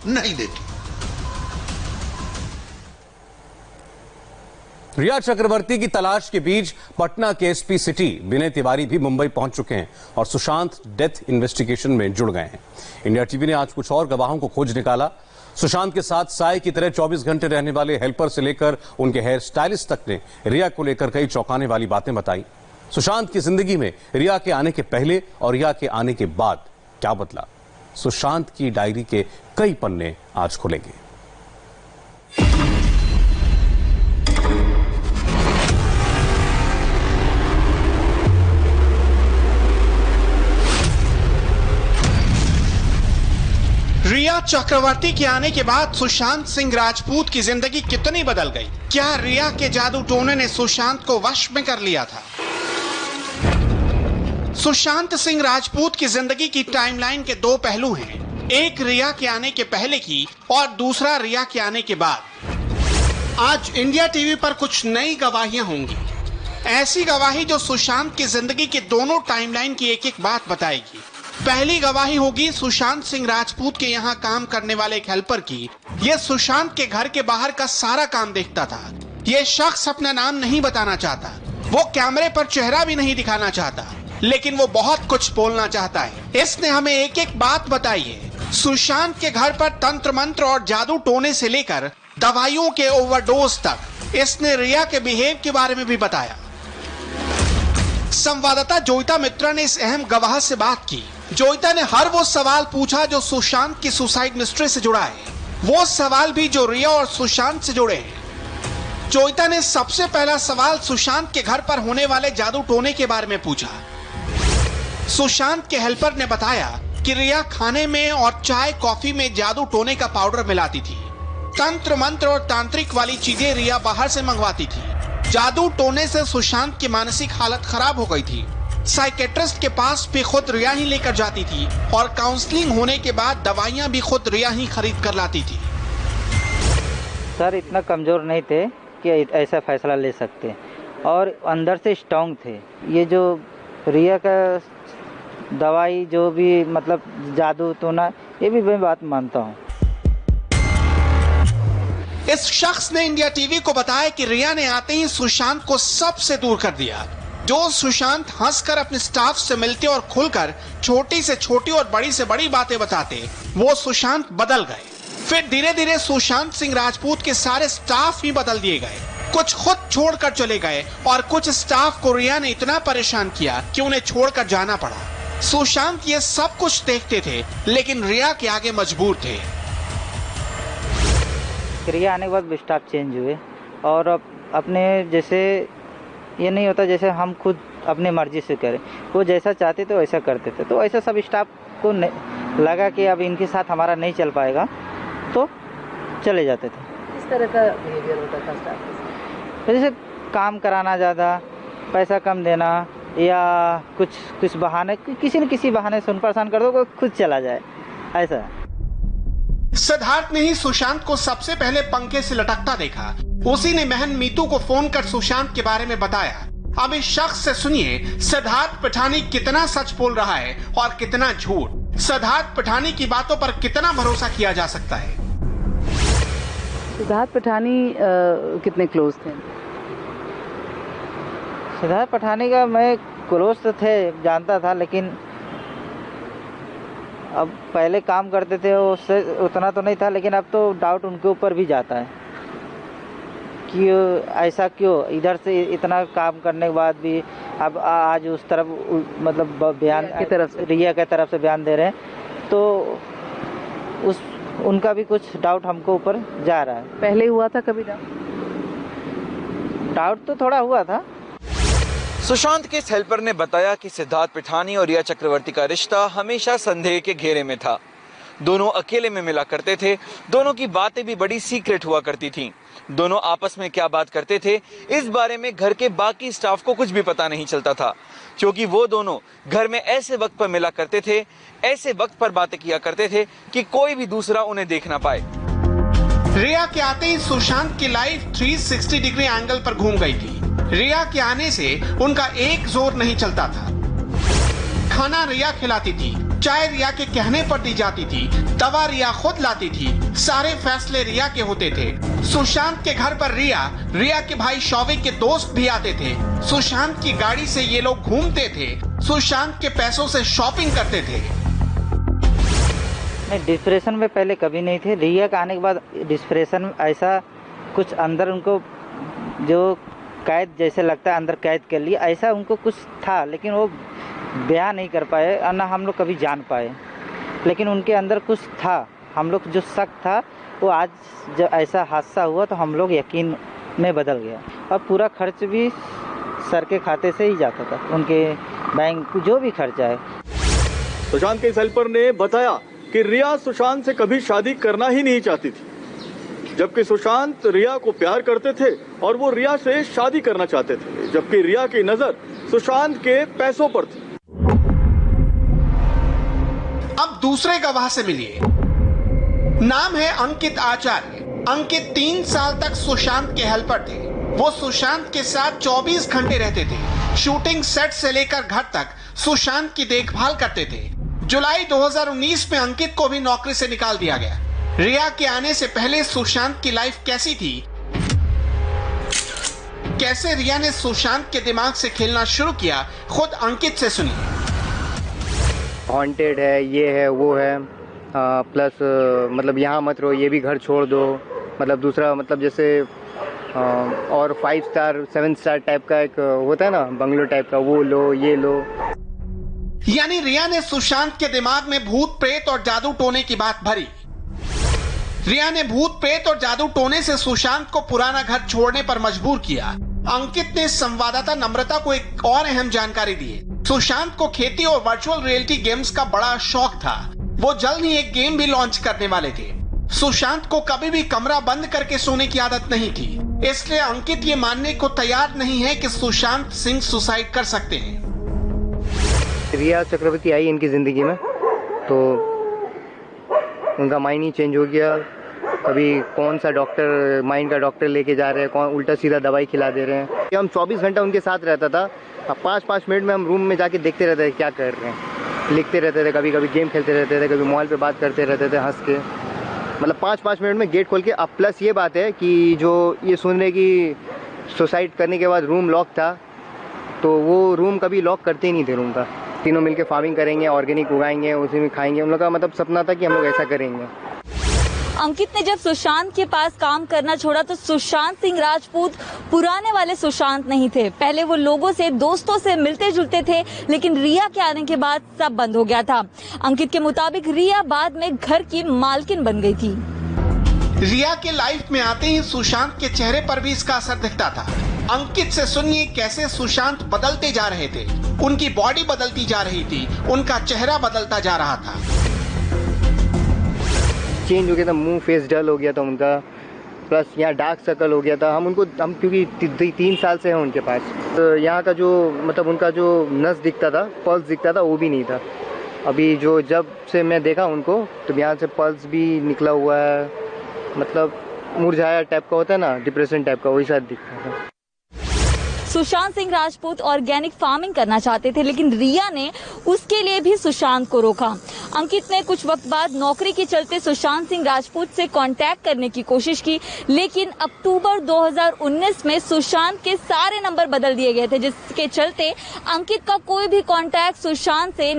नहीं देती। रिया चक्रवर्ती की तलाश के बीच पटना के एसपी सिटी विनय तिवारी भी मुंबई पहुंच चुके हैं और सुशांत डेथ इन्वेस्टिगेशन में जुड़ गए हैं। इंडिया टीवी ने आज कुछ और गवाहों को खोज निकाला। सुशांत के साथ साय की तरह 24 घंटे रहने वाले हेल्पर से लेकर उनके हेयर स्टाइलिस्ट तक ने रिया को लेकर कई चौंकाने वाली बातें बताई। सुशांत की जिंदगी में रिया के आने के पहले और रिया के आने के बाद क्या बदला, सुशांत की डायरी के कई पन्ने आज खुलेंगे। रिया चक्रवर्ती के आने के बाद सुशांत सिंह राजपूत की जिंदगी कितनी बदल गई? क्या रिया के जादू टोने ने सुशांत को वश में कर लिया था? सुशांत सिंह राजपूत की जिंदगी की टाइमलाइन के दो पहलू हैं, एक रिया के आने के पहले की और दूसरा रिया के आने के बाद। आज इंडिया टीवी पर कुछ नई गवाहियां होंगी, ऐसी गवाही जो सुशांत की जिंदगी के दोनों टाइमलाइन की एक एक बात बताएगी। पहली गवाही होगी सुशांत सिंह राजपूत के यहाँ काम करने वाले एक हेल्पर की। यह सुशांत के घर के बाहर का सारा काम देखता था। यह शख्स अपना नाम नहीं बताना चाहता, वो कैमरे पर चेहरा भी नहीं दिखाना चाहता, लेकिन वो बहुत कुछ बोलना चाहता है। इसने हमें एक एक बात बताई है। सुशांत के घर पर तंत्र मंत्र और जादू टोने से लेकर दवाइयों के ओवरडोज तक इसने रिया के बिहेव के बारे में भी बताया। संवाददाता जोयिता मित्रा ने इस अहम गवाह से बात की। जोयिता ने हर वो सवाल पूछा जो सुशांत की सुसाइड मिस्ट्री से जुड़ा है, वो सवाल भी जो रिया और सुशांत से जुड़े हैं। जोयिता ने सबसे पहला सवाल सुशांत के घर पर होने वाले जादू टोने के बारे में पूछा। सुशांत के हेल्पर ने बताया कि रिया खाने में और चाय कॉफी में जादू टोने का पाउडर मिलाती थी। तंत्र मंत्र और तांत्रिक वाली चीजें रिया बाहर से मंगवाती थी। जादू टोने से सुशांत की मानसिक हालत खराब हो गई थी। साइकेट्रिस्ट के पास भी खुद रिया ही लेकर जाती थी और काउंसलिंग होने के बाद दवाइयां भी खुद रिया ही खरीद कर लाती थी। सर इतना कमजोर नहीं थे कि ऐसा फैसला ले सकते और अंदर से स्ट्रांग थे। ये जो रिया का दवाई जो भी मतलब जादू टोना, ये भी मैं बात मानता हूँ। इस शख्स ने इंडिया टीवी को बताया कि रिया ने आते ही सुशांत को सबसे दूर कर दिया। जो सुशांत हंसकर अपने स्टाफ से मिलते और खुलकर छोटी से छोटी और बड़ी से बड़ी बातें बताते, वो सुशांत बदल गए। फिर धीरे धीरे सुशांत सिंह राजपूत के सारे स्टाफ ही बदल दिए गए। कुछ खुद छोड़कर चले गए और कुछ स्टाफ को रिया ने इतना परेशान किया कि उन्हें छोड़कर जाना पड़ा। सुशांत ये सब कुछ देखते थे, लेकिन रिया के आगे मजबूर थे। रिया आने के बाद स्टाफ चेंज हुए और अब अपने जैसे ये नहीं होता जैसे हम खुद अपने मर्जी से करें, वो जैसा चाहते थे वैसा करते थे। तो ऐसा सब स्टाफ को लगा कि अब इनके साथ हमारा नहीं चल पाएगा, तो चले जाते थे। इस तरह का बिहेवियर होता था स्टाफ के, जैसे काम कराना ज़्यादा, पैसा कम देना, या कुछ बहाने, किसी न किसी बहाने से उन परेशान कर दो, खुद चला जाए, ऐसा। सिद्धार्थ ने ही सुशांत को सबसे पहले पंखे से लटकता देखा। उसी ने बहन मीतू को फोन कर सुशांत के बारे में बताया। अब इस शख्स से सुनिए सिद्धार्थ पठानी कितना सच बोल रहा है और कितना झूठ। सिद्धार्थ पठानी की बातों पर कितना भरोसा किया जा सकता है? सिद्धार्थ पठानी कितने क्लोज थे? सिद्धार्थ पठानी का मैं क्लोज तो थे, जानता था, लेकिन अब पहले काम करते थे उससे उतना तो नहीं था, लेकिन अब तो डाउट उनके ऊपर भी जाता है कि ऐसा क्यों, इधर से इतना काम करने के बाद भी अब आज उस तरफ मतलब बयान की तरफ से, रिया की तरफ से बयान दे रहे हैं, तो उनका भी कुछ डाउट हमको ऊपर जा रहा है। पहले हुआ था कभी डाउट तो थोड़ा हुआ था। सुशांत के इस हेल्पर ने बताया कि सिद्धार्थ पठानी और रिया चक्रवर्ती का रिश्ता हमेशा संदेह के घेरे में था। दोनों अकेले में मिला करते थे, दोनों की बातें भी बड़ी सीक्रेट हुआ करती थीं। दोनों आपस में क्या बात करते थे, इस बारे में घर के बाकी स्टाफ को कुछ भी पता नहीं चलता था, क्योंकि वो दोनों घर में ऐसे वक्त पर मिला करते थे, ऐसे वक्त पर बातें किया करते थे कि कोई भी दूसरा उन्हें देख ना पाए। रिया के आते ही सुशांत की लाइफ 360 डिग्री एंगल पर घूम गई थी। रिया के आने से उनका एक जोर नहीं चलता था। खाना रिया खिलाती थी, चाय रिया के कहने पर दी जाती थी, दवा रिया खुद लाती थी, सारे फैसले रिया के होते थे। सुशांत के घर पर रिया के भाई शौविक के दोस्त भी आते थे। सुशांत की गाड़ी से ये लोग घूमते थे, सुशांत के पैसों से शॉपिंग करते थे। नहीं, डिप्रेशन में पहले कभी नहीं थे। रिया के आने के बाद डिप्रेशन ऐसा कुछ अंदर उनको जो कैद जैसे लगता है, अंदर कैद कर लिया, ऐसा उनको कुछ था, लेकिन वो बयान नहीं कर पाए और ना हम लोग कभी जान पाए। लेकिन उनके अंदर कुछ था, हम लोग जो शक था वो आज जब ऐसा हादसा हुआ तो हम लोग यकीन में बदल गया। और पूरा खर्च भी सर के खाते से ही जाता था, उनके बैंक जो भी खर्चा है। सुशांत के इस हेल्पर ने बताया कि रिया सुशांत से कभी शादी करना ही नहीं चाहती थी, जबकि सुशांत रिया को प्यार करते थे और वो रिया से शादी करना चाहते थे, जबकि रिया की नजर सुशांत के पैसों पर थी। अब दूसरे गवाह से मिलिए। नाम है अंकित आचार्य। अंकित 3 साल तक सुशांत के हेल्पर थे। वो सुशांत के साथ 24 घंटे रहते थे। शूटिंग सेट से लेकर घर तक सुशांत की देखभाल करते थे। जुलाई 2019 में अंकित को भी नौकरी से निकाल दिया गया। रिया के आने से पहले सुशांत की लाइफ कैसी थी? कैसे रिया ने सुशांत के दिमाग से खेलना शुरू किया, खुद अंकित से सुनिए। हॉन्टेड है, ये है, वो है, प्लस मतलब यहाँ मत रहो, ये भी घर छोड़ दो, मतलब दूसरा मतलब जैसे और 5 स्टार 7 स्टार टाइप का एक होता है ना बंगलो टाइप का, वो लो, ये लो। यानी रिया ने सुशांत के दिमाग में भूत प्रेत और जादू टोने की बात भरी। रिया ने भूत प्रेत और जादू टोने से सुशांत को पुराना घर छोड़ने पर मजबूर किया। अंकित ने संवाददाता नम्रता को एक और अहम जानकारी दी। सुशांत को खेती और वर्चुअल रियलिटी गेम्स का बड़ा शौक था। वो जल्द ही एक गेम भी लॉन्च करने वाले थे। सुशांत को कभी भी कमरा बंद करके सोने की आदत नहीं थी, इसलिए अंकित ये मानने को तैयार नहीं है कि सुशांत सिंह सुसाइड कर सकते हैं। रिया चक्रवर्ती आई इनकी ज़िंदगी में तो उनका माइंड ही चेंज हो गया। कभी कौन सा डॉक्टर, माइंड का डॉक्टर लेके जा रहे हैं, कौन उल्टा सीधा दवाई खिला दे रहे हैं। हम 24 घंटा उनके साथ रहता था। अब 5-5 मिनट में हम रूम में जाके देखते रहते थे क्या कर रहे हैं, लिखते रहते थे, कभी कभी गेम खेलते रहते थे, कभी मोबाइल पे बात करते रहते थे हंस के। मतलब 5-5 मिनट में गेट खोल के। अब प्लस ये बात है कि जो ये सुन रहे कि सुसाइड करने के बाद रूम लॉक था, तो वो रूम कभी लॉक करते ही नहीं थे रूम का। तीनों मिलके फार्मिंग करेंगे, ऑर्गेनिक उगाएंगे, उसी में खाएंगे। उन लोग का मतलब सपना था कि हम लोग ऐसा करेंगे। अंकित ने जब सुशांत के पास काम करना छोड़ा तो सुशांत सिंह राजपूत पुराने वाले सुशांत नहीं थे। पहले वो लोगों से, दोस्तों से मिलते जुलते थे, लेकिन रिया के आने के बाद सब बंद हो गया था। अंकित के मुताबिक रिया बाद में घर की मालकिन बन गई थी। रिया के लाइफ में आते ही सुशांत के चेहरे पर भी इसका असर दिखता था। अंकित से सुनिए कैसे सुशांत बदलते जा रहे थे। उनकी बॉडी बदलती जा रही थी, उनका चेहरा बदलता जा रहा था। चेंज हो गया था, मुंह फेस डल हो गया था उनका, प्लस यहाँ डार्क सर्कल हो गया था। हम क्योंकि 3 साल से हैं उनके पास, तो यहाँ का जो मतलब उनका जो नस दिखता था, पल्स दिखता था, वो भी नहीं था। अभी जो जब से मैं देखा उनको तो यहाँ से पल्स भी निकला हुआ है, मतलब मुरझाया टाइप का होता है ना, डिप्रेशन टाइप का, वही साथ दिखता था। सुशांत सिंह राजपूत ऑर्गेनिक फार्मिंग करना चाहते थे, लेकिन रिया ने उसके लिए भी सुशांत को रोका। अंकित ने कुछ वक्त बाद नौकरी के चलते सुशांत सिंह राजपूत से कांटेक्ट करने की कोशिश की, लेकिन अक्टूबर 2019 में सुशांत के सारे नंबर बदल दिए गए थे, जिसके चलते अंकित का कोई भी कांटेक्ट सुशांत से